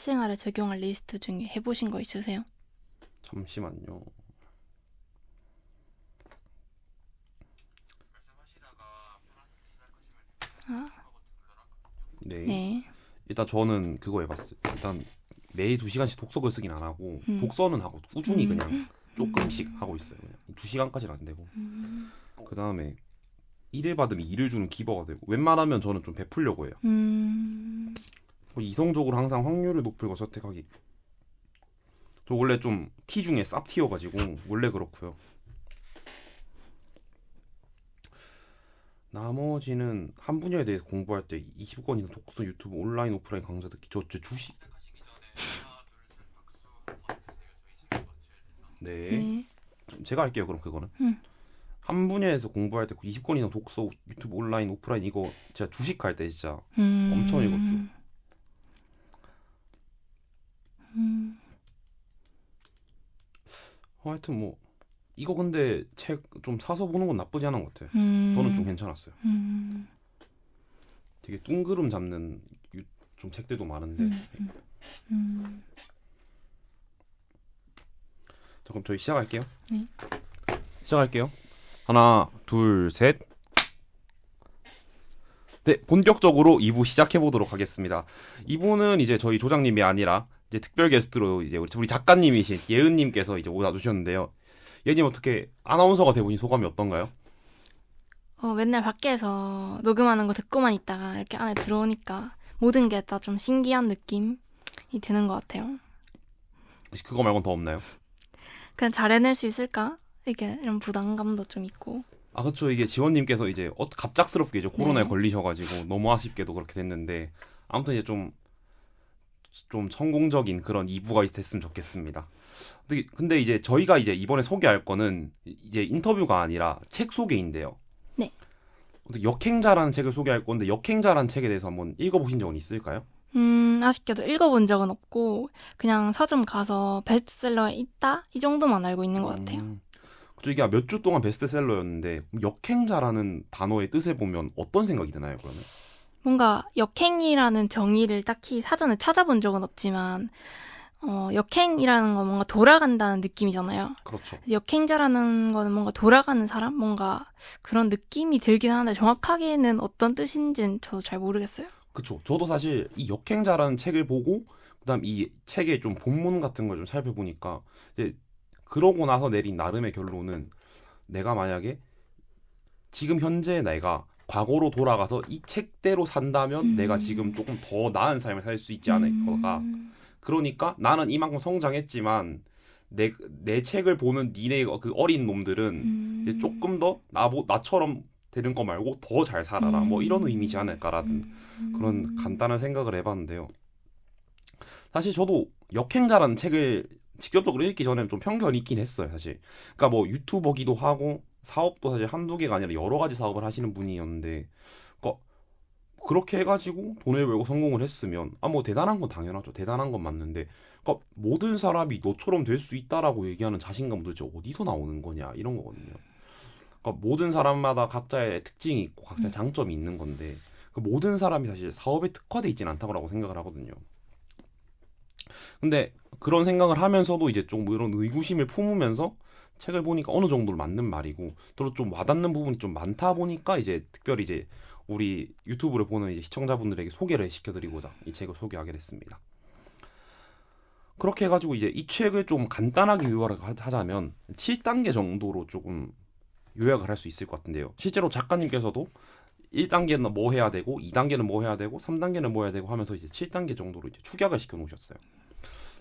실생활에 적용할 리스트 중에 해보신 거 있으세요? 잠시만요. 아, 네. 네. 일단 저는 그거 해봤어요. 일단 매일 2시간씩 독서글 쓰긴 안 하고 독서는 하고 꾸준히 음. 그냥 조금씩 하고 있어요. 그냥 2시간까지는 안 되고. 그 다음에 일을 받으면 일을 주는 기버가 되고 웬만하면 저는 좀 베풀려고 해요. 이성적으로 항상 확률을 높은 거 선택하기. 저 원래 좀 T 중에 쌉티여가지고 원래 그렇고요. 나머지는 한 분야에 대해서 공부할 때 20권 이상 독서, 유튜브, 온라인, 오프라인 강좌 듣기. 저 주식. 네. 네. 제가 할게요. 그럼 그거는. 한 분야에서 공부할 때 20권 이상 독서, 유튜브, 온라인, 오프라인 이거 제가 주식할 때 진짜 엄청 읽었죠. 하여튼 뭐 이거 근데 책 좀 사서 보는 건 나쁘지 않은 것 같아요. 저는 좀 괜찮았어요. 되게 뚱그름 잡는 좀 책들도 많은데. 자, 그럼 저희 시작할게요. 네. 시작할게요. 하나, 둘, 셋. 네, 본격적으로 2부 시작해 보도록 하겠습니다. 2부는 이제 저희 조장님이 아니라 이제 특별 게스트로 이제 우리 작가님이신 예은님께서 이제 와주셨는데요. 예은님 어떻게 아나운서가 돼보니 소감이 어떤가요? 맨날 밖에서 녹음하는 거 듣고만 있다가 이렇게 안에 들어오니까 모든 게 다 좀 신기한 느낌이 드는 것 같아요. 그거 말고는 더 없나요? 그냥 잘 해낼 수 있을까? 이게 이런 부담감도 좀 있고. 아, 그렇죠. 이게 지원님께서 이제 갑작스럽게 이제 코로나에 네. 걸리셔가지고 너무 아쉽게도 그렇게 됐는데 아무튼 이제 좀 성공적인 그런 2부가 됐으면 좋겠습니다. 근데 이제 저희가 이제 이번에 소개할 거는 이제 인터뷰가 아니라 책 소개인데요. 네. 역행자라는 책을 소개할 건데 역행자라는 책에 대해서 한번 읽어보신 적은 있을까요? 아쉽게도 읽어본 적은 없고 그냥 서점 가서 베스트셀러에 있다? 이 정도만 알고 있는 것 같아요. 그쵸, 이게 몇 주 동안 베스트셀러였는데 역행자라는 단어의 뜻을 보면 어떤 생각이 드나요, 그러면? 뭔가 역행이라는 정의를 딱히 사전에 찾아본 적은 없지만 역행이라는 건 뭔가 돌아간다는 느낌이잖아요. 그렇죠. 역행자라는 거는 뭔가 돌아가는 사람? 뭔가 그런 느낌이 들긴 하는데 정확하게는 어떤 뜻인지는 저도 잘 모르겠어요. 그쵸. 저도 사실 이 역행자라는 책을 보고 그다음 이 책의 좀 본문 같은 걸 좀 살펴보니까 이제 그러고 나서 내린 나름의 결론은 내가 만약에 지금 현재 내가 과거로 돌아가서 이 책대로 산다면 내가 지금 조금 더 나은 삶을 살 수 있지 않을까. 그러니까 나는 이만큼 성장했지만 내 책을 보는 니네 그 어린 놈들은 이제 조금 더 나처럼 되는 거 말고 더 잘 살아라. 뭐 이런 의미지 않을까라는 그런 간단한 생각을 해봤는데요. 사실 저도 역행자라는 책을 직접적으로 읽기 전에는 좀 편견이 있긴 했어요, 사실. 그러니까 뭐 유튜버기도 하고 사업도 사실 한두 개가 아니라 여러 가지 사업을 하시는 분이었는데, 그러니까 그렇게 해가지고 돈을 벌고 성공을 했으면 뭐 대단한 건 당연하죠. 대단한 건 맞는데, 그러니까 모든 사람이 너처럼 될 수 있다라고 얘기하는 자신감 도대체 어디서 나오는 거냐 이런 거거든요. 그러니까 모든 사람마다 각자의 특징이 있고 각자의 장점이 있는 건데 그 모든 사람이 사실 사업에 특화돼 있지는 않다고 생각을 하거든요. 근데 그런 생각을 하면서도 이제 좀 이런 의구심을 품으면서 책을 보니까 어느 정도로 맞는 말이고 또 좀 와닿는 부분이 좀 많다 보니까 이제 특별히 이제 우리 유튜브를 보는 이제 시청자분들에게 소개를 시켜드리고자 이 책을 소개하게 됐습니다. 그렇게 해가지고 이제 이 책을 좀 간단하게 요약을 하자면 7단계 정도로 조금 요약을 할 수 있을 것 같은데요. 실제로 작가님께서도 1단계는 뭐 해야 되고 2단계는 뭐 해야 되고 3단계는 뭐 해야 되고 하면서 이제 7단계 정도로 이제 축약을 시켜 놓으셨어요.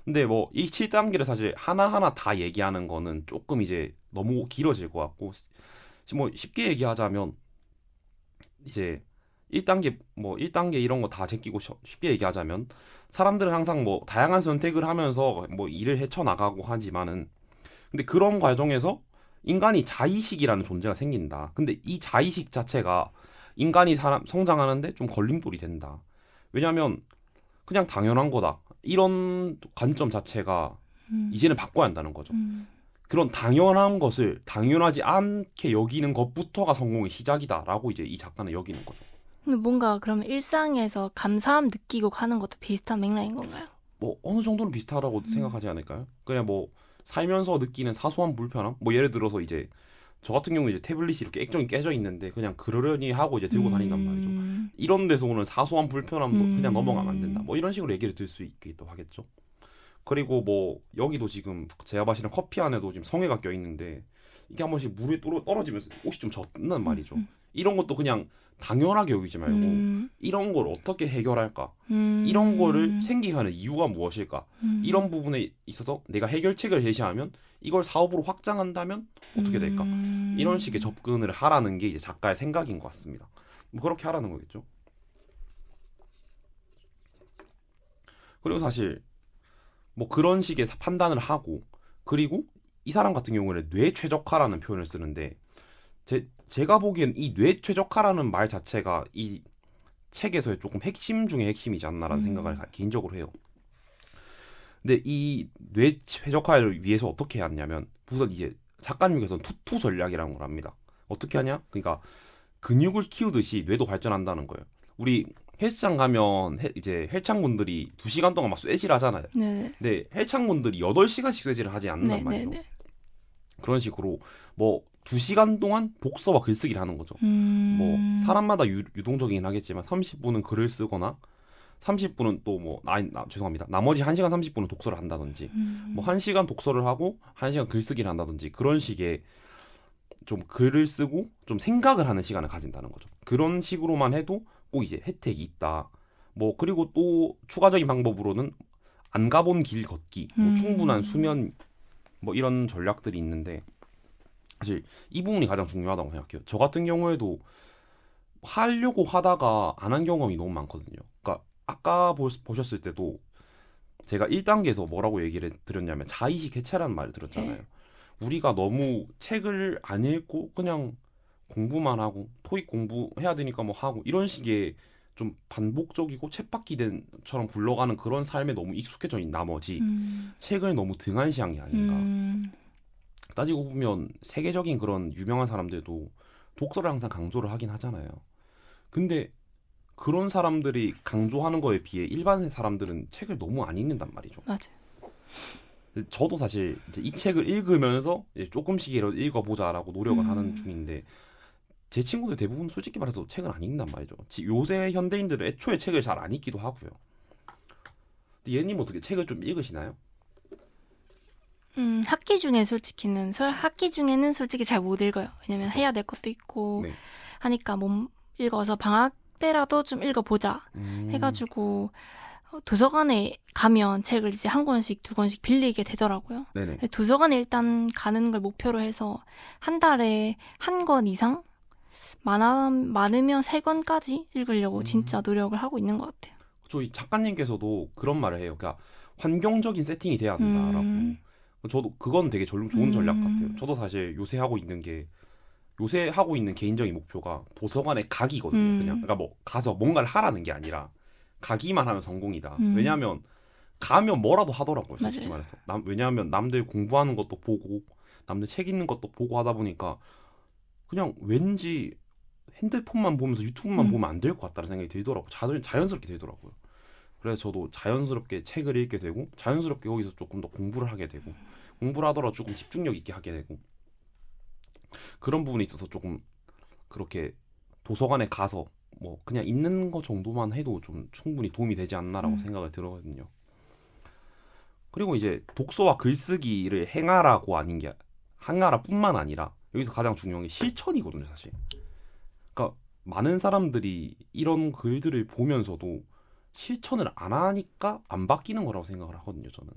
근데 뭐 이 7단계를 사실 하나하나 다 얘기하는 거는 조금 이제 너무 길어질 것 같고 뭐 쉽게 얘기하자면 이제 1단계 이런 거 다 제끼고 쉽게 얘기하자면 사람들은 항상 뭐 다양한 선택을 하면서 뭐 일을 헤쳐나가고 하지만은 근데 그런 과정에서 인간이 자의식이라는 존재가 생긴다. 근데 이 자의식 자체가 인간이 성장하는데 좀 걸림돌이 된다. 왜냐면 그냥 당연한 거다. 이런 관점 자체가 이제는 바꿔야 한다는 거죠. 그런 당연한 것을 당연하지 않게 여기는 것부터가 성공의 시작이다라고 이제 이 작가는 여기는 거죠. 근데 뭔가 그러면 일상에서 감사함 느끼고 가는 것도 비슷한 맥락인 건가요? 뭐 어느 정도는 비슷하다고 생각하지 않을까요? 그냥 뭐 살면서 느끼는 사소한 불편함, 뭐 예를 들어서 이제 저 같은 경우 이제 태블릿이 이렇게 액정이 깨져 있는데 그냥 그러려니 하고 이제 들고 다닌단 말이죠. 이런 데서 오는 사소한 불편함도 그냥 넘어가면 안 된다. 뭐 이런 식으로 얘기를 들 수 있기도 하겠죠. 그리고 뭐 여기도 지금 제가 마시는 커피 안에도 지금 성에가 껴 있는데 이게 한 번씩 물에 떨어지면서 옷이 좀 젖는단 말이죠. 이런 것도 그냥 당연하게 여기지 말고 이런 걸 어떻게 해결할까? 이런 거를 생기게 하는 이유가 무엇일까? 이런 부분에 있어서 내가 해결책을 제시하면 이걸 사업으로 확장한다면 어떻게 될까? 이런 식의 접근을 하라는 게 이제 작가의 생각인 것 같습니다. 뭐 그렇게 하라는 거겠죠. 그리고 사실 뭐 그런 식의 판단을 하고 그리고 이 사람 같은 경우에는 뇌최적화라는 표현을 쓰는데 제가 보기엔 이 뇌최적화라는 말 자체가 이 책에서의 조금 핵심 중에 핵심이지 않나라는 생각을 개인적으로 해요. 근데 이 뇌최적화를 위해서 어떻게 하냐면 우선 이제 작가님께서는 투투 전략이라는 걸 합니다. 어떻게 하냐? 그러니까 근육을 키우듯이 뇌도 발전한다는 거예요. 우리 헬스장 가면 이제 헬창분들이 2시간 동안 막 쇠질 하잖아요. 네. 근데 헬창분들이 8시간씩 쇠질을 하지 않는단 말이죠. 그런 식으로 뭐 2시간 동안 독서와 글쓰기를 하는 거죠. 뭐 사람마다 유동적이긴 하겠지만 30분은 글을 쓰거나 30분은 또 뭐 죄송합니다. 나머지 1시간 30분은 독서를 한다든지 뭐 1시간 독서를 하고 1시간 글쓰기를 한다든지 그런 식의 좀 글을 쓰고 좀 생각을 하는 시간을 가진다는 거죠. 그런 식으로만 해도 꼭 이제 혜택이 있다. 뭐 그리고 또 추가적인 방법으로는 안 가본 길 걷기, 뭐 충분한 수면 뭐 이런 전략들이 있는데 사실 이 부분이 가장 중요하다고 생각해요. 저 같은 경우에도 하려고 하다가 안 한 경험이 너무 많거든요. 그러니까 아까 보셨을 때도 제가 1단계에서 뭐라고 얘기를 드렸냐면 자의식 해체라는 말을 들었잖아요. 우리가 너무 책을 안 읽고 그냥 공부만 하고 토익 공부해야 되니까 뭐 하고 이런 식의 좀 반복적이고 쳇바퀴된처럼 굴러가는 그런 삶에 너무 익숙해져 있는 나머지 책을 너무 등한시한 게 아닌가. 따지고 보면 세계적인 그런 유명한 사람들도 독서를 항상 강조를 하긴 하잖아요. 근데 그런 사람들이 강조하는 거에 비해 일반 사람들은 책을 너무 안 읽는단 말이죠. 맞아요. 저도 사실 이제 이 책을 읽으면서 이제 조금씩이라도 읽어보자라고 노력을 하는 중인데 제 친구들 대부분 솔직히 말해서 책을 안 읽는단 말이죠. 요새 현대인들은 애초에 책을 잘 안 읽기도 하고요. 근데 얘님 어떻게 책을 좀 읽으시나요? 학기 중에는 솔직히 잘 못 읽어요. 왜냐면 해야 될 것도 있고 네. 하니까 못 읽어서 방학 때라도 좀 읽어보자 해가지고 도서관에 가면 책을 이제 한 권씩 두 권씩 빌리게 되더라고요. 네네. 도서관에 일단 가는 걸 목표로 해서 한 달에 한 권 이상 많으면 3권까지 읽으려고 진짜 노력을 하고 있는 것 같아요. 저희 작가님께서도 그런 말을 해요. 그러니까 환경적인 세팅이 돼야 한다라고. 저도 그건 되게 좋은 전략 같아요. 저도 사실 요새 하고 있는 개인적인 목표가 도서관에 가기거든요. 그냥 그러니까 뭐 가서 뭔가를 하라는 게 아니라 가기만 하면 성공이다. 왜냐하면 가면 뭐라도 하더라고요. 솔직히 맞아요. 말해서. 왜냐하면 남들 공부하는 것도 보고 남들 책 읽는 것도 보고 하다 보니까 그냥 왠지 핸드폰만 보면서 유튜브만 보면 안 될 것 같다는 생각이 들더라고요. 자연스럽게 들더라고요. 그래서 저도 자연스럽게 책을 읽게 되고 자연스럽게 거기서 조금 더 공부를 하게 되고 공부를 하더라도 조금 집중력 있게 하게 되고 그런 부분에 있어서 조금 그렇게 도서관에 가서 뭐 그냥 읽는 거 정도만 해도 좀 충분히 도움이 되지 않나라고 생각을 들거든요. 그리고 이제 독서와 글쓰기를 행하라뿐만 아니라 여기서 가장 중요한 게 실천이거든요, 사실. 그러니까 많은 사람들이 이런 글들을 보면서도 실천을 안 하니까 안 바뀌는 거라고 생각을 하거든요, 저는.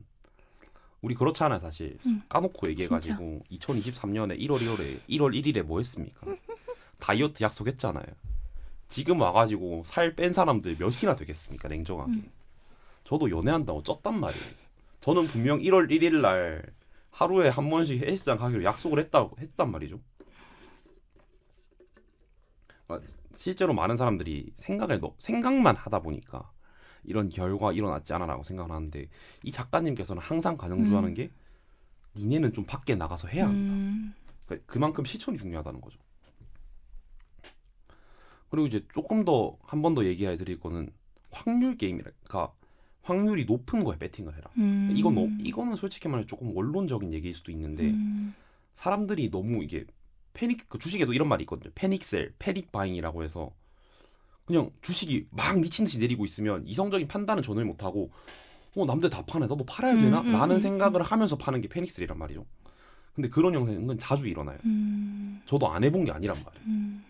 우리 그렇잖아요, 사실. 까놓고 얘기해가지고 2023년에 1월 1일에 뭐 했습니까? 다이어트 약속했잖아요. 지금 와가지고 살 뺀 사람들 몇이나 되겠습니까, 냉정하게. 저도 연애한다고 쪘단 말이에요. 저는 분명 1월 1일 날 하루에 한 번씩 헬스장 가기로 약속을 했단 말이죠. 실제로 많은 사람들이 생각만 하다 보니까 이런 결과 일어났지 않아라고 생각을 하는데 이 작가님께서는 항상 강조하는 게 니네는 좀 밖에 나가서 해야 한다. 그러니까 그만큼 실천이 중요하다는 거죠. 그리고 이제 조금 더 한 번 더 얘기해 드릴 거는 확률 게임이랄까. 확률이 높은 거에 베팅을 해라. 이거는 솔직히 말해 조금 원론적인 얘기일 수도 있는데 사람들이 너무 이게 그 주식에도 이런 말이 있거든요. 패닉셀, 패닉 바잉이라고 해서 그냥 주식이 막 미친 듯이 내리고 있으면 이성적인 판단은 전혀 못하고 남들 다 파네, 나도 팔아야 되나? 라는 생각을 하면서 파는 게 패닉셀이란 말이죠. 근데 그런 현상이 은근 자주 일어나요. 저도 안 해본 게 아니란 말이에요.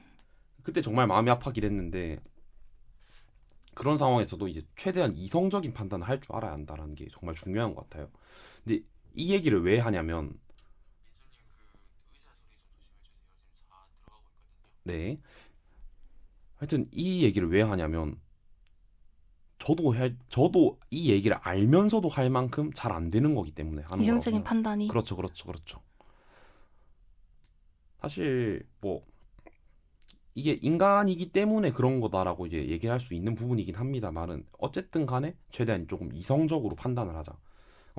그때 정말 마음이 아파긴 했는데 그런 상황에서도 이제 최대한 이성적인 판단을 할 줄 알아야 한다는 게 정말 중요한 것 같아요. 근데 이 얘기를 왜 하냐면 네. 하여튼 이 얘기를 왜 하냐면 저도 이 얘기를 알면서도 할 만큼 잘 안 되는 거기 때문에 하는 거라고 이성적인 생각해요. 판단이. 그렇죠. 사실 뭐 이게 인간이기 때문에 그런 거다라고 이제 얘기할 수 있는 부분이긴 합니다만은 어쨌든 간에 최대한 조금 이성적으로 판단을 하자.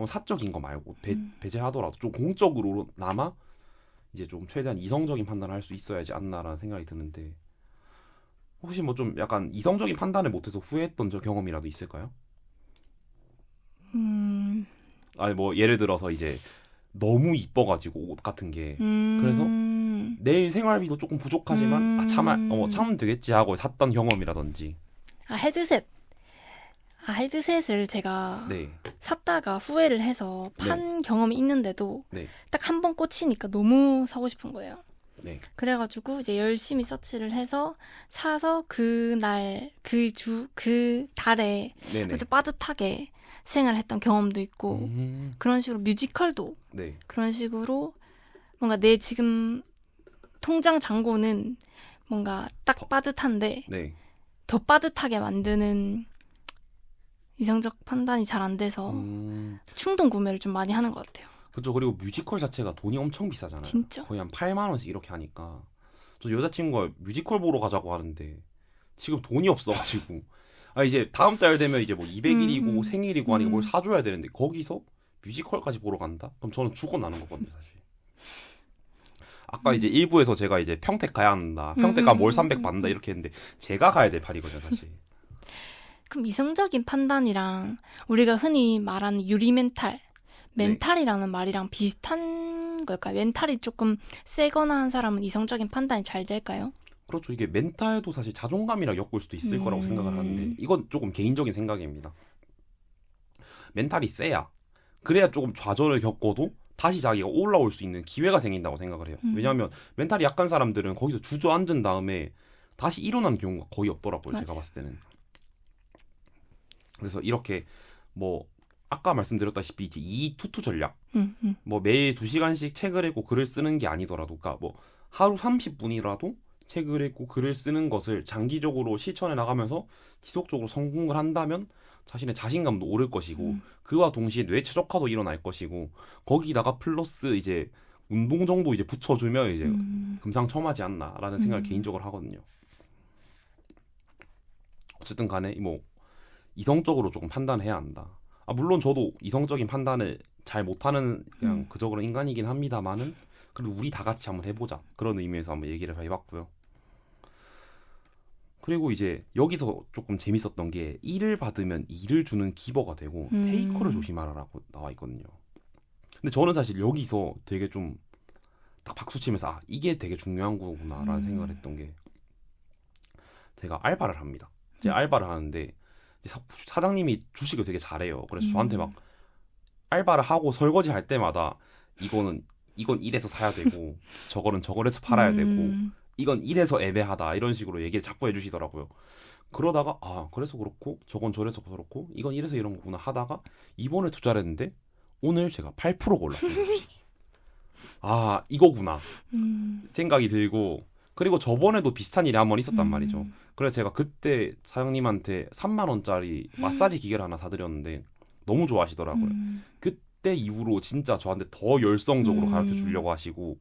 사적인 거 말고 배제하더라도 좀 공적으로나마 이제 좀 최대한 이성적인 판단을 할 수 있어야지 않나라는 생각이 드는데 혹시 뭐 좀 약간 이성적인 판단을 못해서 후회했던 저 경험이라도 있을까요? 음, 아니 뭐 예를 들어서 이제 너무 이뻐가지고 옷 같은 게 그래서 내일 생활비도 조금 부족하지만 참으면 되겠지 하고 샀던 경험이라든지. 헤드셋. 헤드셋을 제가 네. 샀다가 후회를 해서 판 경험이 있는데도 네. 딱 한 번 꽂히니까 너무 사고 싶은 거예요. 네. 그래가지고 이제 열심히 서치를 해서 사서 그날, 그 달에 네네. 아주 빠듯하게 생활했던 경험도 있고 그런 식으로 뮤지컬도 네. 그런 식으로 뭔가 내 지금 통장 잔고는 뭔가 딱 빠듯한데 네. 더 빠듯하게 만드는 이성적 판단이 잘 안 돼서 충동 구매를 좀 많이 하는 것 같아요. 그렇죠. 그리고 뮤지컬 자체가 돈이 엄청 비싸잖아요. 진짜? 거의 한 8만 원씩 이렇게 하니까. 저 여자친구가 뮤지컬 보러 가자고 하는데 지금 돈이 없어가지고 이제 다음 달 되면 이제 뭐 200일이고 생일이고 하니까 뭘 사줘야 되는데 거기서 뮤지컬까지 보러 간다? 그럼 저는 죽어나는 거거든요, 사실. 아까 이제 일부에서 제가 이제 평택 가야 한다. 평택 가면 월 300 받는다 이렇게 했는데 제가 가야 될 팔이거든요, 사실. 그럼 이성적인 판단이랑 우리가 흔히 말하는 유리 멘탈이라는 말이랑 비슷한 걸까요? 멘탈이 조금 세거나 한 사람은 이성적인 판단이 잘 될까요? 그렇죠. 이게 멘탈도 사실 자존감이랑 엮을 수도 있을 거라고 생각을 하는데 이건 조금 개인적인 생각입니다. 멘탈이 세야 그래야 조금 좌절을 겪어도 다시 자기가 올라올 수 있는 기회가 생긴다고 생각을 해요. 왜냐하면 멘탈이 약한 사람들은 거기서 주저앉은 다음에 다시 일어나는 경우가 거의 없더라고요. 맞아요. 제가 봤을 때는. 그래서 이렇게 뭐 아까 말씀드렸다시피 이제 이투투 전략 뭐 매일 2시간씩 책을 읽고 글을 쓰는 게 아니더라도 그러니까 뭐 하루 30분이라도 책을 읽고 글을 쓰는 것을 장기적으로 실천해 나가면서 지속적으로 성공을 한다면 자신의 자신감도 오를 것이고 그와 동시에 뇌 최적화도 일어날 것이고 거기다가 플러스 이제 운동 정도 이제 붙여주면 이제 금상첨화지 않나라는 생각을 개인적으로 하거든요. 어쨌든 간에 뭐 이성적으로 조금 판단해야 한다. 물론 저도 이성적인 판단을 잘 못하는 그냥 그저 그런 인간이긴 합니다만은 그래도 우리 다 같이 한번 해보자. 그런 의미에서 한번 얘기를 해봤고요. 그리고 이제 여기서 조금 재밌었던 게 일을 받으면 일을 주는 기버가 되고 테이커를 조심하라라고 나와 있거든요. 근데 저는 사실 여기서 되게 좀 딱 박수 치면서 이게 되게 중요한 거구나라는 생각을 했던 게 제가 알바를 합니다. 제가 알바를 하는데 사장님이 주식을 되게 잘해요. 그래서 저한테 막 알바를 하고 설거지 할 때마다 이건 이래서 사야 되고 저거는 저거에서 팔아야 되고 이건 이래서 애매하다 이런 식으로 얘기를 자꾸 해주시더라고요. 그러다가 그래서 그렇고 저건 저래서 그렇고 이건 이래서 이런 거구나 하다가 이번에 투자를 했는데 오늘 제가 8%가 올랐어요. 주식이. 이거구나 생각이 들고 그리고 저번에도 비슷한 일이 한 번 있었단 말이죠. 그래서 제가 그때 사장님한테 3만 원짜리 마사지 기계를 하나 사드렸는데 너무 좋아하시더라고요. 그때 이후로 진짜 저한테 더 열성적으로 가르쳐 주려고 하시고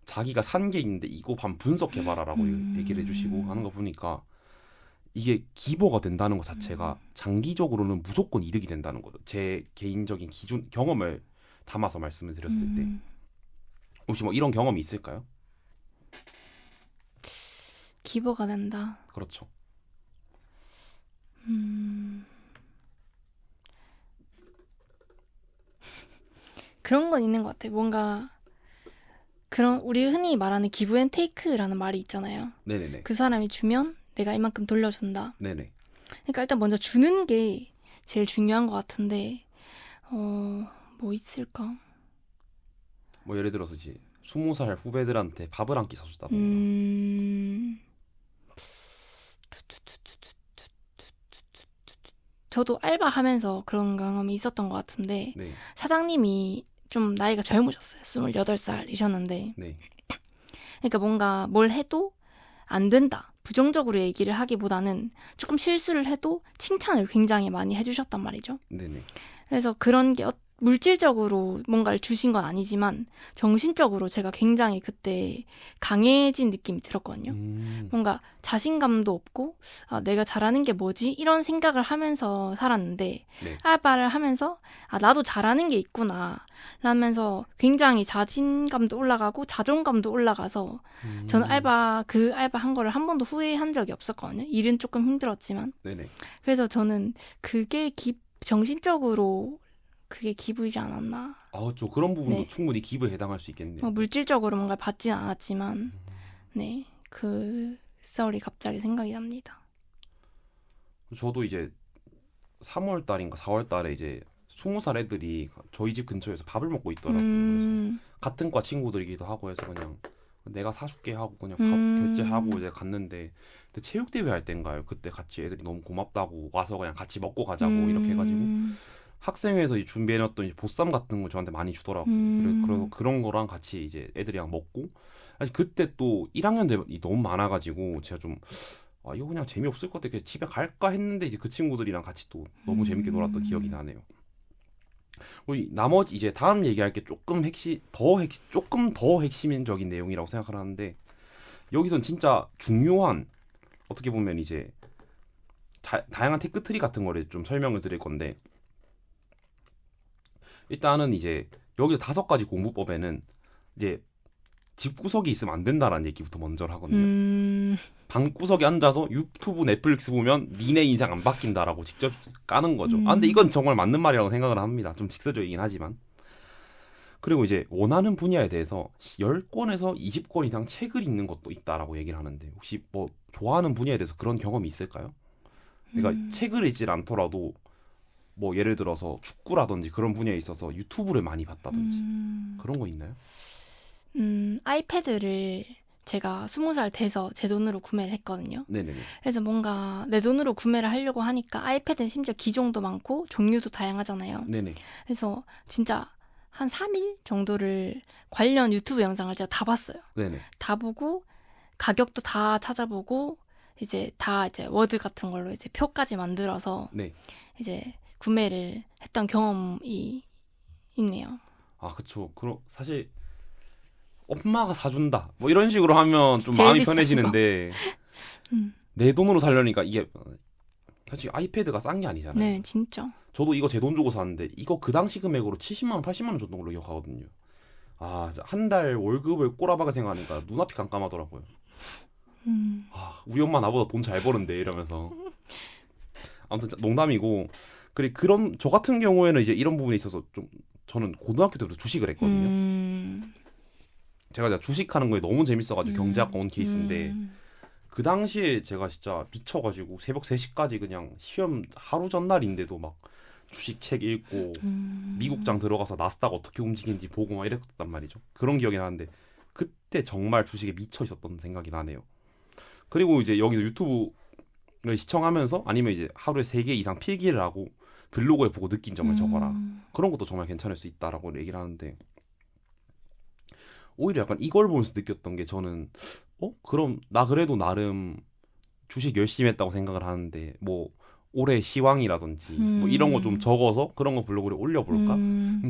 자기가 산 게 있는데 이거 한번 분석해봐라라고 얘기를 해주시고 하는 거 보니까 이게 기버가 된다는 것 자체가 장기적으로는 무조건 이득이 된다는 거죠. 제 개인적인 기준 경험을 담아서 말씀을 드렸을 때 혹시 뭐 이런 경험이 있을까요? 기버가 된다. 그렇죠. 그런 건 있는 것 같아. 뭔가 그런 우리 흔히 말하는 기브 앤 테이크라는 말이 있잖아요. 네네네. 그 사람이 주면 내가 이만큼 돌려준다. 네네. 그러니까 일단 먼저 주는 게 제일 중요한 것 같은데 뭐 있을까? 뭐 예를 들어서 이제 20살 후배들한테 밥을 한 끼 사줬다던가. 저도 알바하면서 그런 경험이 있었던 것 같은데 네. 사장님이 좀 나이가 젊으셨어요. 28살이셨는데 네. 그러니까 뭔가 뭘 해도 안 된다. 부정적으로 얘기를 하기보다는 조금 실수를 해도 칭찬을 굉장히 많이 해주셨단 말이죠. 네네. 그래서 그런 게 물질적으로 뭔가를 주신 건 아니지만 정신적으로 제가 굉장히 그때 강해진 느낌이 들었거든요. 뭔가 자신감도 없고 아, 내가 잘하는 게 뭐지? 이런 생각을 하면서 살았는데 네. 알바를 하면서 아, 나도 잘하는 게 있구나 라면서 굉장히 자신감도 올라가고 자존감도 올라가서 저는 그 알바 한 거를 한 번도 후회한 적이 없었거든요. 일은 조금 힘들었지만. 네네. 그래서 저는 그게 정신적으로 그게 기부이지 않았나. 저 그런 부분도 네. 충분히 기부에 해당할 수 있겠네요. 물질적으로 뭔가 받진 않았지만, 네. 그 썰이 갑자기 생각이 납니다. 저도 이제 3월 달인가 4월 달에 이제 20살 애들이 저희 집 근처에서 밥을 먹고 있더라고요. 그래서 같은 과 친구들이기도 하고 해서 그냥 내가 사줄게 하고 그냥 밥 결제하고 이제 갔는데 근데 체육대회 할 때인가요? 그때 같이 애들이 너무 고맙다고 와서 그냥 같이 먹고 가자고 이렇게 해가지고 학생회에서 준비해놨던 보쌈 같은 거 저한테 많이 주더라고요. 그래서 그런 거랑 같이 이제 애들이랑 먹고 사실 그때 또 1학년 대이 너무 많아가지고 제가 좀 이거 그냥 재미없을 것 같아. 그냥 집에 갈까 했는데 이제 그 친구들이랑 같이 또 너무 재밌게 놀았던 기억이 나네요. 그리고 나머지 이제 다음 얘기할 게 조금 더 핵심적인 내용이라고 생각을 하는데 여기선 진짜 중요한 어떻게 보면 이제 다양한 테크트리 같은 거를 좀 설명을 드릴 건데 일단은 이제 여기서 5가지 공부법에는 이제 집구석이 있으면 안 된다라는 얘기부터 먼저 하거든요. 방구석에 앉아서 유튜브 넷플릭스 보면 니네 인생 안 바뀐다라고 직접 까는 거죠. 근데 이건 정말 맞는 말이라고 생각을 합니다. 좀 직설적이긴 하지만. 그리고 이제 원하는 분야에 대해서 10권에서 20권 이상 책을 읽는 것도 있다라고 얘기를 하는데 혹시 뭐 좋아하는 분야에 대해서 그런 경험이 있을까요? 그러니까 책을 읽질 않더라도 뭐 예를 들어서 축구라든지 그런 분야에 있어서 유튜브를 많이 봤다든지 그런 거 있나요? 아이패드를 제가 20살 돼서 제 돈으로 구매를 했거든요. 네네네. 그래서 뭔가 내 돈으로 구매를 하려고 하니까 아이패드는 심지어 기종도 많고 종류도 다양하잖아요. 네네. 그래서 진짜 한 3일 정도를 관련 유튜브 영상을 제가 다 봤어요. 네네. 다 보고 가격도 다 찾아보고 이제 다 이제 워드 같은 걸로 이제 표까지 만들어서 네. 이제 구매를 했던 경험이 있네요. 그쵸. 그럼 사실 엄마가 사준다 뭐 이런 식으로 하면 좀 제일 마음이 비싼 편해지는데 내 돈으로 살려니까 이게 사실 아이패드가 싼 게 아니잖아요. 네, 진짜. 저도 이거 제 돈 주고 샀는데 이거 그 당시 금액으로 70만 원, 80만 원 줬던 걸로 기억하거든요. 한 달 월급을 꼬라박아 생각하니까 눈앞이 깜깜하더라고요. 우리 엄마 나보다 돈 잘 버는데 이러면서. 아무튼 농담이고. 그런 저 같은 경우에는 이제 이런 부분에 있어서 좀 저는 고등학교 때부터 주식을 했거든요. 제가 주식하는 거에 너무 재밌어가지고 경제학과 온 케이스인데 그 당시에 제가 진짜 미쳐가지고 새벽 3시까지 그냥 시험 하루 전날인데도 막 주식 책 읽고 미국장 들어가서 나스닥 어떻게 움직이는지 보고 막 이랬단 말이죠. 그런 기억이 나는데 그때 정말 주식에 미쳐 있었던 생각이 나네요. 그리고 이제 여기서 유튜브를 시청하면서 아니면 이제 하루에 3개 이상 필기를 하고 블로그에 보고 느낀 점을 적어라. 그런 것도 정말 괜찮을 수 있다라고 얘기를 하는데 오히려 약간 이걸 보면서 느꼈던 게 저는 그럼 나 그래도 나름 주식 열심히 했다고 생각을 하는데 뭐 올해 시황이라든지 뭐 이런 거 좀 적어서 그런 거 블로그에 올려볼까?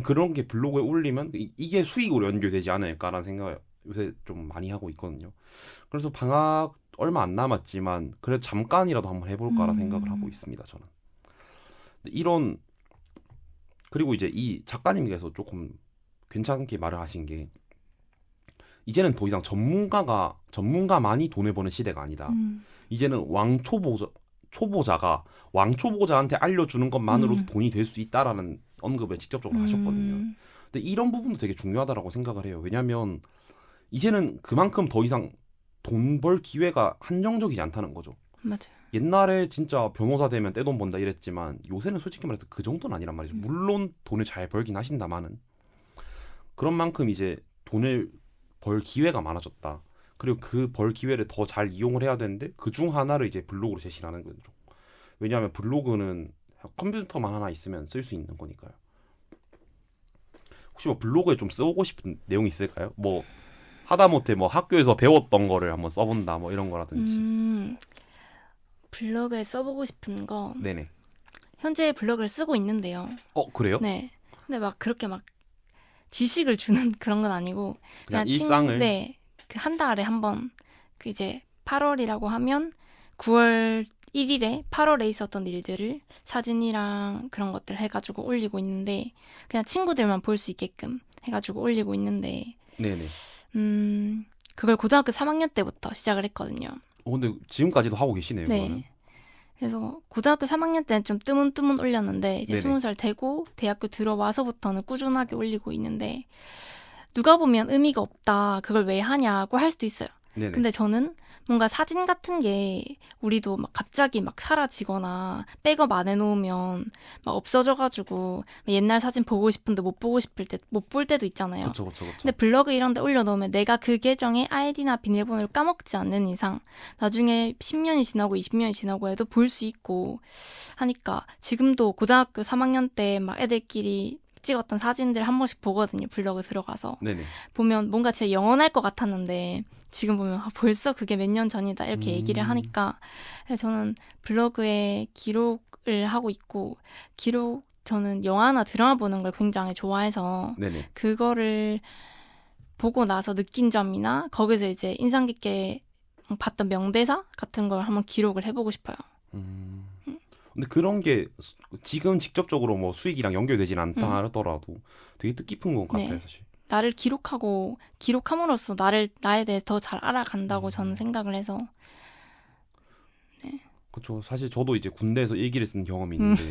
그런 게 블로그에 올리면 이게 수익으로 연결되지 않을까라는 생각을 요새 좀 많이 하고 있거든요. 그래서 방학 얼마 안 남았지만 그래도 잠깐이라도 한번 해볼까라는 생각을 하고 있습니다. 저는. 그리고 이제 이 작가님께서 조금 괜찮게 말을 하신 게 이제는 더 이상 전문가만이 돈을 버는 시대가 아니다. 이제는 초보자가 왕초보자한테 알려주는 것만으로도 돈이 될 수 있다라는 언급을 직접적으로 하셨거든요. 근데 이런 부분도 되게 중요하다라고 생각을 해요. 왜냐하면 이제는 그만큼 더 이상 돈 벌 기회가 한정적이지 않다는 거죠. 맞아요. 옛날에 진짜 변호사 되면 떼돈 번다 이랬지만 요새는 솔직히 말해서 그 정도는 아니란 말이죠. 물론 돈을 잘 벌긴 하신다마는 그런 만큼 이제 돈을 벌 기회가 많아졌다. 그리고 그 벌 기회를 더 잘 이용을 해야 되는데 그 중 하나를 이제 블로그로 제시를 하는 거죠. 왜냐하면 블로그는 컴퓨터만 하나 있으면 쓸 수 있는 거니까요. 혹시 뭐 블로그에 좀 써보고 싶은 내용이 있을까요? 뭐 하다못해 뭐 학교에서 배웠던 거를 한번 써본다 뭐 이런 거라든지. 블로그에 써보고 싶은 거 네네. 현재 블로그를 쓰고 있는데요. 그래요? 네. 근데 막 그렇게 막 지식을 주는 그런 건 아니고 그냥 일상을. 네. 그 한 달에 한 번 그 이제 8월이라고 하면 9월 1일에 8월에 있었던 일들을 사진이랑 그런 것들 해가지고 올리고 있는데 그냥 친구들만 볼 수 있게끔 해가지고 올리고 있는데 네네. 그걸 고등학교 3학년 때부터 시작을 했거든요. 근데 지금까지도 하고 계시네요. 네. 그거는. 그래서 고등학교 3학년 때는 좀 뜨문뜨문 올렸는데 이제 네네. 20살 되고 대학교 들어와서부터는 꾸준하게 올리고 있는데 누가 보면 의미가 없다. 그걸 왜 하냐고 할 수도 있어요. 네네. 근데 저는 뭔가 사진 같은 게 우리도 막 갑자기 막 사라지거나 백업 안 해놓으면 막 없어져가지고 옛날 사진 보고 싶은데 못 보고 싶을 때 못 볼 때도 있잖아요. 그쵸. 근데 블로그 이런 데 올려놓으면 내가 그 계정의 아이디나 비밀번호를 까먹지 않는 이상 나중에 10년이 지나고 20년이 지나고 해도 볼 수 있고 하니까 지금도 고등학교 3학년 때 막 애들끼리 찍었던 사진들 한 번씩 보거든요. 블로그 들어가서. 네네. 보면 뭔가 진짜 영원할 것 같았는데 지금 보면 벌써 그게 몇 년 전이다 이렇게 얘기를 하니까 저는 블로그에 기록을 하고 있고 저는 영화나 드라마 보는 걸 굉장히 좋아해서 네네. 그거를 보고 나서 느낀 점이나 거기서 이제 인상 깊게 봤던 명대사 같은 걸 한번 기록을 해보고 싶어요. 근데 그런 게 지금 직접적으로 뭐 수익이랑 연결되진 않다 하더라도 되게 뜻깊은 것 같아요, 네. 사실. 나를 기록함으로써 나에 대해서 더 잘 알아간다고 저는 생각을 해서. 그렇죠. 사실 저도 이제 군대에서 일기를 쓴 경험이 있는데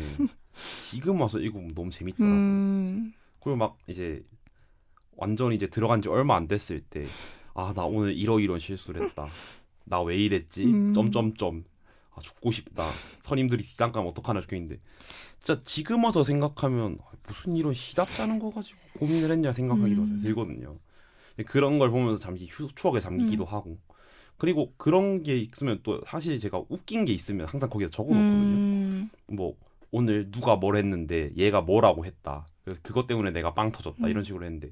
지금 와서 읽으면 너무 재밌더라고요. 그리고 막 이제 완전히 이제 들어간 지 얼마 안 됐을 때 나 오늘 이런 실수를 했다. 나 왜 이랬지? 점점점. 죽고 싶다. 선임들이 뒷담 까면 어떡하나 적혀있는데 진짜 지금 와서 생각하면 무슨 이런 시답 짜는 거 가지고 고민을 했냐 생각하기도 들거든요. 그런 걸 보면서 잠시 추억에 잠기기도 하고 그리고 그런 게 있으면 또 사실 제가 웃긴 게 있으면 항상 거기다 적어놓거든요. 뭐 오늘 누가 뭘 했는데 얘가 뭐라고 했다. 그래서 그것 때문에 내가 빵 터졌다. 이런 식으로 했는데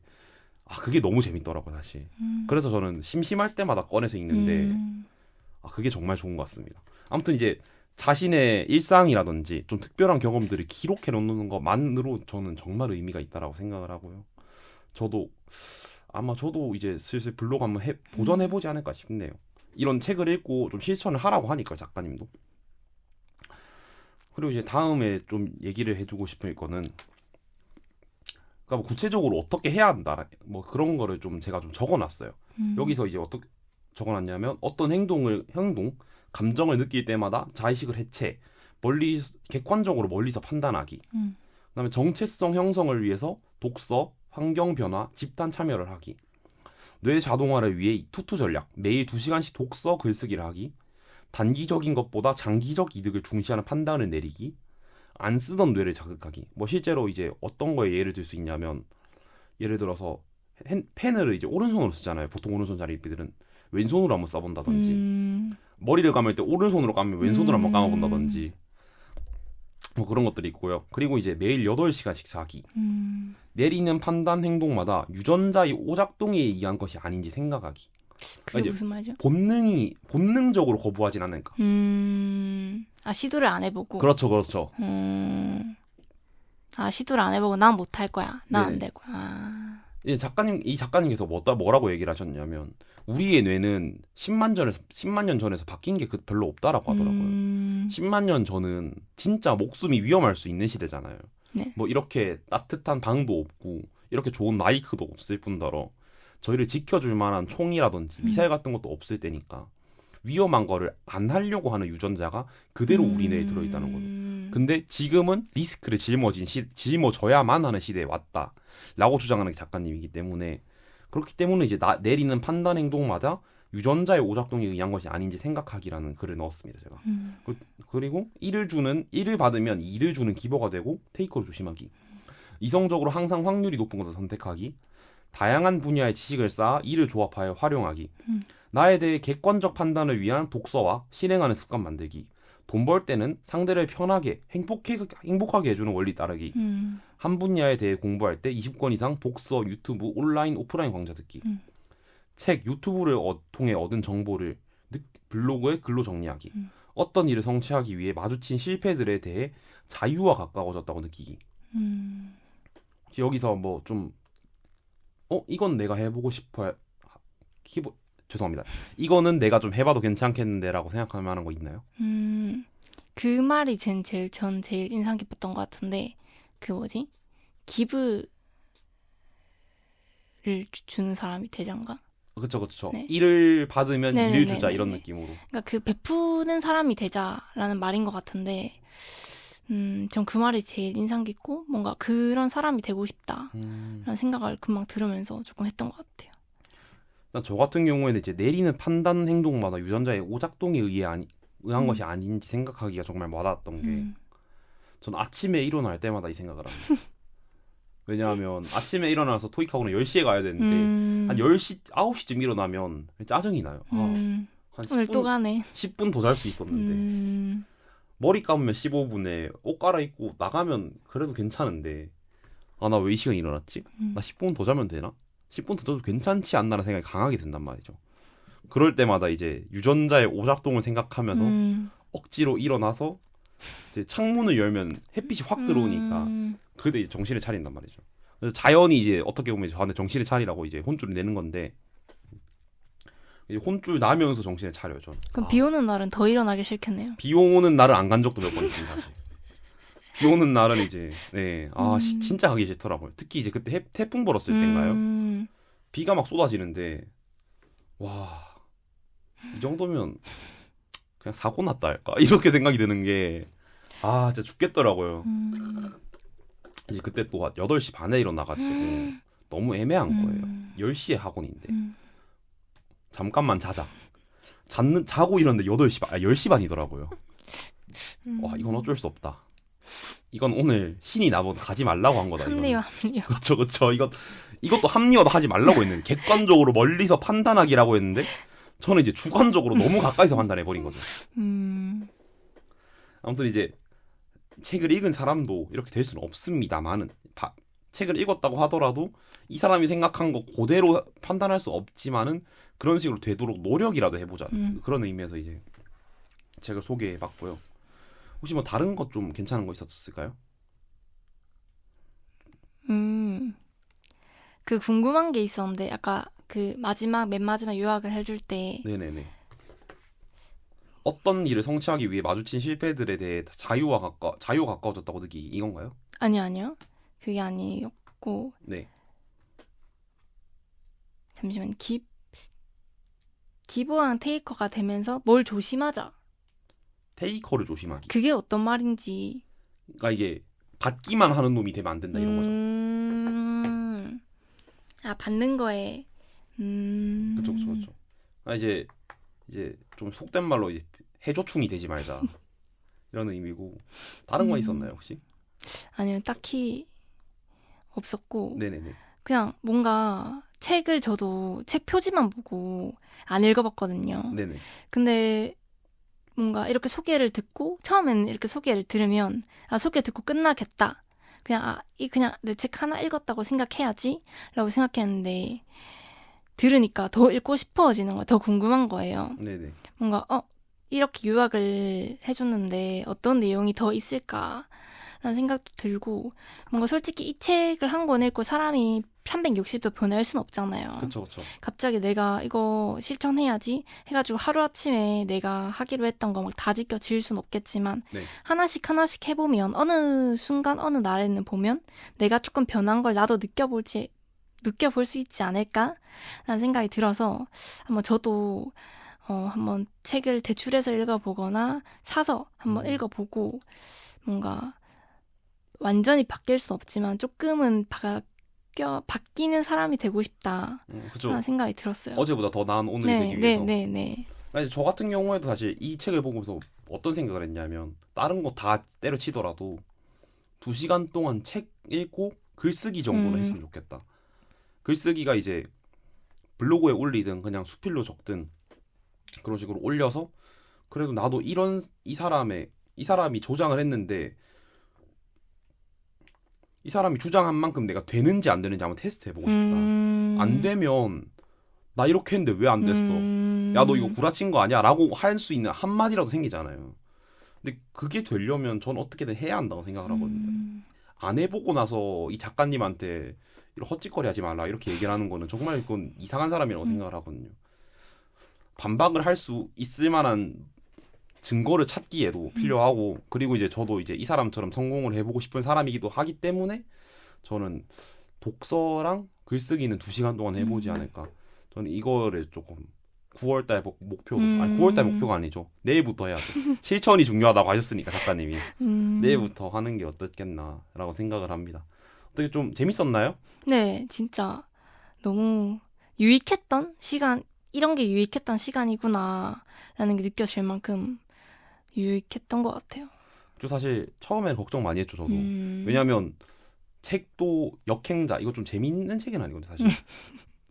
그게 너무 재밌더라고요 사실. 그래서 저는 심심할 때마다 꺼내서 읽는데 그게 정말 좋은 것 같습니다. 아무튼 이제 자신의 일상이라든지 좀 특별한 경험들을 기록해 놓는 것만으로 저는 정말 의미가 있다라고 생각을 하고요. 저도 이제 슬슬 블로그 한번 도전해보지 않을까 싶네요. 이런 책을 읽고 좀 실천을 하라고 하니까 작가님도. 그리고 이제 다음에 좀 얘기를 해주고 싶은 거는 그러니까 뭐 구체적으로 어떻게 해야 한다 뭐 그런 거를 좀 제가 좀 적어놨어요. 여기서 이제 어떻게 적어놨냐면 어떤 감정을 느낄 때마다 자의식을 해체, 객관적으로 멀리서 판단하기. 그다음에 정체성 형성을 위해서 독서, 환경 변화, 집단 참여를 하기. 뇌 자동화를 위해 투투 전략, 매일 2시간씩 독서, 글쓰기를 하기. 단기적인 것보다 장기적 이득을 중시하는 판단을 내리기. 안 쓰던 뇌를 자극하기. 뭐 실제로 이제 어떤 거에 예를 들 수 있냐면 예를 들어서 펜을 이제 오른손으로 쓰잖아요. 보통 오른손 자리비들은 왼손으로 한번 써본다든지 머리를 감을 때 오른손으로 감으면 왼손으로 한번 감아본다든지 뭐 그런 것들이 있고요. 그리고 이제 매일 8시간씩 자기. 내리는 판단 행동마다 유전자의 오작동에 의한 것이 아닌지 생각하기. 그게 무슨 말이죠? 본능적으로 거부하진 않을까. 시도를 안 해보고. 그렇죠. 시도를 안 해보고 난 못할 거야. 난 안 될 거야. 이 작가님께서 뭐라고 얘기를 하셨냐면 우리의 뇌는 10만 년 전에서 바뀐 게 별로 없다라고 하더라고요. 10만 년 전은 진짜 목숨이 위험할 수 있는 시대잖아요. 네. 뭐 이렇게 따뜻한 방도 없고 이렇게 좋은 마이크도 없을 뿐더러 저희를 지켜줄 만한 총이라든지 미사일 같은 것도 없을 때니까 위험한 거를 안 하려고 하는 유전자가 그대로 우리 뇌에 들어있다는 거죠. 근데 지금은 리스크를 짊어져야만 하는 시대에 왔다라고 주장하는 게 작가님이기 때문에 그렇기 때문에 이제 내리는 판단 행동마다 유전자의 오작동에 의한 것이 아닌지 생각하기라는 글을 넣었습니다. 제가. 그리고 1을 받으면 2를 주는 기버가 되고 테이커를 조심하기. 이성적으로 항상 확률이 높은 것을 선택하기. 다양한 분야의 지식을 쌓아 이를 조합하여 활용하기. 나에 대해 객관적 판단을 위한 독서와 실행하는 습관 만들기. 돈 벌 때는 상대를 편하게 행복하게 해주는 원리 따르기. 한 분야에 대해 공부할 때 20권 이상 독서, 유튜브, 온라인, 오프라인 강좌 듣기. 책, 유튜브를 통해 얻은 정보를 블로그에 글로 정리하기. 어떤 일을 성취하기 위해 마주친 실패들에 대해 자유와 가까워졌다고 느끼기. 혹시 여기서 뭐 좀 이건 내가 해보고 싶어요. 죄송합니다. 이거는 내가 좀 해봐도 괜찮겠는데라고 생각할 만한 거 있나요? 그 말이 전 제일 인상 깊었던 것 같은데 그 뭐지? 기부를 주는 사람이 되장가? 그쵸. 네. 일을 받으면 네네네네네. 일을 주자 이런 느낌으로. 그러니까 그 베푸는 사람이 되자라는 말인 것 같은데 전 그 말이 제일 인상 깊고 뭔가 그런 사람이 되고 싶다라는 생각을 금방 들으면서 조금 했던 것 같아요. 저 같은 경우에는 이제 내리는 판단 행동마다 유전자의 오작동에 의한 것이 아닌지 생각하기가 정말 와닿았던 게 저는 아침에 일어날 때마다 이 생각을 합니다. 왜냐하면 아침에 일어나서 토익학원을 10시에 가야 되는데 한 10시, 9시쯤 일어나면 짜증이 나요. 한 오늘 10분, 또 가네. 10분 더 잘 수 있었는데 머리 감으면 15분에 옷 갈아입고 나가면 그래도 괜찮은데 나 왜 이 시간에 일어났지? 나 10분 더 자면 되나? 10분 더 자도 괜찮지 않나라는 생각이 강하게 든단 말이죠. 그럴 때마다 이제 유전자의 오작동을 생각하면서 억지로 일어나서 이제 창문을 열면 햇빛이 확 들어오니까 그때 이제 정신을 차린단 말이죠. 그래서 자연이 이제 어떻게 보면 저한테 정신을 차리라고 이제 혼쭐을 내는 건데 이제 혼쭐 나면서 정신을 차려요 저는. 그럼 비 오는 날은 더 일어나기 싫겠네요. 비 오는 날은 안 간 적도 몇 번 있습니다. 사실. 비 오는 날은 이제 진짜 가기 싫더라고요. 특히 이제 그때 태풍 불었을 때인가요? 비가 막 쏟아지는데 와 이 정도면 그냥 사고 났다 할까 이렇게 생각이 드는 게 진짜 죽겠더라고요. 이제 그때 또 8시 반에 일어나가지고 너무 애매한 거예요. 10시에 학원인데 잠깐만 자자. 자고 일어났는데 10시 반이더라고요. 와 이건 어쩔 수 없다. 이건 오늘 신이 나보다 가지 말라고 한 거다. 합리화. 그렇죠. 이것도 합리화도 하지 말라고 했는데 객관적으로 멀리서 판단하기라고 했는데 저는 이제 주관적으로 너무 가까이서 판단해 버린 거죠. 아무튼 이제 책을 읽은 사람도 이렇게 될 수는 없습니다만은 책을 읽었다고 하더라도 이 사람이 생각한 거 그대로 판단할 수 없지만은 그런 식으로 되도록 노력이라도 해보자. 그런 의미에서 이제 책을 소개해봤고요. 혹시 뭐 다른 것 좀 괜찮은 거 있었을까요? 그 궁금한 게 있었는데 아까 그 맨 마지막 요약을 해줄 때 네네네. 어떤 일을 성취하기 위해 마주친 실패들에 대해 자유가 가까워졌다고 느끼기 이건가요? 아니요. 그게 아니었고 네. 잠시만 기부왕 테이커가 되면서 뭘 조심하자. 테이커를 조심하기. 그게 어떤 말인지. 그러니까 이게 받기만 하는 놈이 되면 안 된다 이런 거죠. 받는 거에. 그렇죠. 이제 좀 속된 말로 이제 해조충이 되지 말자 이런 의미고 다른 거 있었나요 혹시? 아니요, 딱히 없었고. 네네네. 그냥 뭔가 저도 책 표지만 보고 안 읽어봤거든요. 네네. 근데 뭔가 이렇게 소개를 듣고 처음에는 이렇게 소개를 들으면 소개 듣고 끝나겠다. 그냥 내 책 하나 읽었다고 생각해야지 라고 생각했는데 들으니까 더 읽고 싶어지는 거예요. 더 궁금한 거예요. 네네. 뭔가 이렇게 요약을 해줬는데 어떤 내용이 더 있을까 라는 생각도 들고 뭔가 솔직히 이 책을 한 권 읽고 사람이 360도 변할 순 없잖아요. 그렇죠. 갑자기 내가 이거 실천해야지 해가지고 하루아침에 내가 하기로 했던 거 막 다 지켜질 순 없겠지만 네. 하나씩 해보면 어느 순간 어느 날에는 보면 내가 조금 변한 걸 나도 느껴볼 수 있지 않을까? 라는 생각이 들어서 한번 저도 한번 책을 대출해서 읽어보거나 사서 한번 읽어보고 뭔가 완전히 바뀔 순 없지만 조금은 바뀌는 사람이 되고 싶다 그죠. 라는 생각이 들었어요. 어제보다 더 나은 오늘이 네, 되기 네, 위해서. 네, 네. 아니, 저 같은 경우에도 사실 이 책을 보고서 어떤 생각을 했냐면 다른 거 다 때려치더라도 2시간 동안 책 읽고 글쓰기 정도는 했으면 좋겠다. 글쓰기가 이제 블로그에 올리든 그냥 수필로 적든 그런 식으로 올려서 그래도 나도 이 사람이 조장을 했는데 이 사람이 주장한 만큼 내가 되는지 안 되는지 한번 테스트 해보고 싶다. 안 되면 나 이렇게 했는데 왜 안 됐어? 야, 너 이거 구라친 거 아니야? 라고 할 수 있는 한마디라도 생기잖아요. 근데 그게 되려면 전 어떻게든 해야 한다고 생각을 하거든요. 안 해보고 나서 이 작가님한테 이런 헛짓거리 하지 말라 이렇게 얘기를 하는 거는 정말 그건 이상한 사람이라고 생각을 하거든요. 반박을 할 수 있을 만한 증거를 찾기에도 필요하고 그리고 이제 저도 이제 이 사람처럼 성공을 해보고 싶은 사람이기도 하기 때문에 저는 독서랑 글쓰기는 2시간 동안 해보지 않을까. 저는 이거를 조금 9월달 목표로 아니 9월달 목표가 아니죠. 내일부터 해야죠. 실천이 중요하다고 하셨으니까 작가님이 내일부터 하는 게 어떻겠나라고 생각을 합니다. 어떻게 좀 재밌었나요? 네, 진짜 너무 유익했던 시간, 이런 게 유익했던 시간이구나라는 게 느껴질 만큼 유익했던 것 같아요. 저 사실 처음에는 걱정 많이 했죠, 저도. 왜냐하면 책도 역행자, 이거 좀 재밌는 책은 아니거든요, 사실.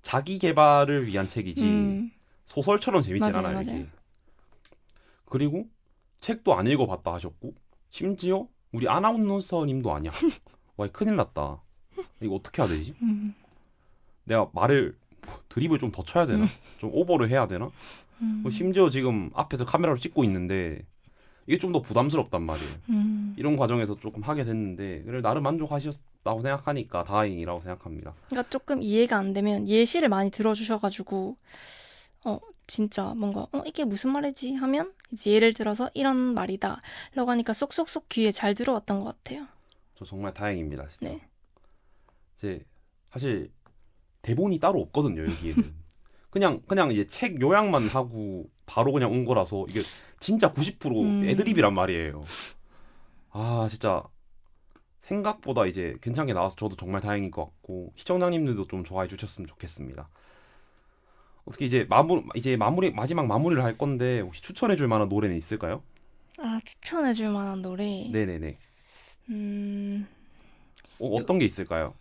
자기 개발을 위한 책이지 소설처럼 재밌진 맞아요, 않아요, 맞아요. 이게. 그리고 책도 안 읽어봤다 하셨고 심지어 우리 아나운서님도 아니야. 와, 큰일 났다. 이거 어떻게 해야 되지? 내가 말을 드립을 좀 더 쳐야 되나? 좀 오버를 해야 되나? 심지어 지금 앞에서 카메라로 찍고 있는데 이게 좀 더 부담스럽단 말이에요. 이런 과정에서 조금 하게 됐는데 그래 나름 만족하셨다고 생각하니까 다행이라고 생각합니다. 그러니까 조금 이해가 안 되면 예시를 많이 들어주셔가지고 진짜 뭔가 이게 무슨 말이지 하면 이제 예를 들어서 이런 말이다 라고 하니까 쏙쏙쏙 귀에 잘 들어왔던 것 같아요. 저 정말 다행입니다. 진짜. 네. 제 사실 대본이 따로 없거든요, 여기에는. 그냥 이제 책 요약만 하고 바로 그냥 온 거라서 이게 진짜 90% 애드립이란 말이에요. 아, 진짜 생각보다 이제 괜찮게 나와서 저도 정말 다행인 것 같고 시청자님들도 좀 좋아해 주셨으면 좋겠습니다. 어떻게 이제 마지막 마무리를 할 건데 혹시 추천해 줄 만한 노래는 있을까요? 추천해 줄 만한 노래. 네네네. 음, 어떤 게 있을까요?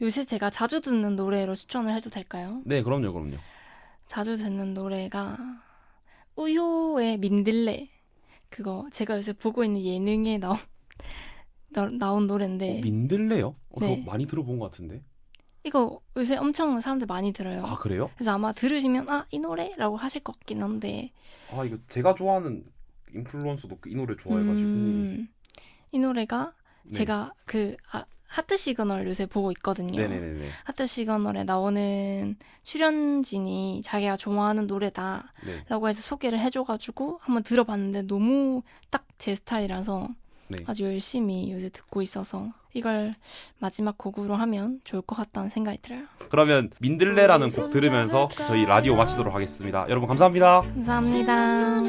요새 제가 자주 듣는 노래로 추천을 해도 될까요? 네, 그럼요. 자주 듣는 노래가 우효의 민들레. 그거 제가 요새 보고 있는 예능에 나온 노래인데 민들레요? 네. 그거 많이 들어본 것 같은데. 이거 요새 엄청 사람들 많이 들어요. 아, 그래요? 그래서 아마 들으시면 이 노래라고 하실 것 같긴 한데 아, 이거 제가 좋아하는 인플루언서도 이 노래 좋아해가지고. 이 노래가 네. 제가 하트 시그널 요새 보고 있거든요. 네네네. 하트 시그널에 나오는 출연진이 자기가 좋아하는 노래다 네. 라고 해서 소개를 해줘가지고 한번 들어봤는데 너무 딱 제 스타일이라서 네. 아주 열심히 요새 듣고 있어서 이걸 마지막 곡으로 하면 좋을 것 같다는 생각이 들어요. 그러면 민들레라는 곡 들으면서 저희 라디오 마치도록 하겠습니다. 여러분 감사합니다. 감사합니다.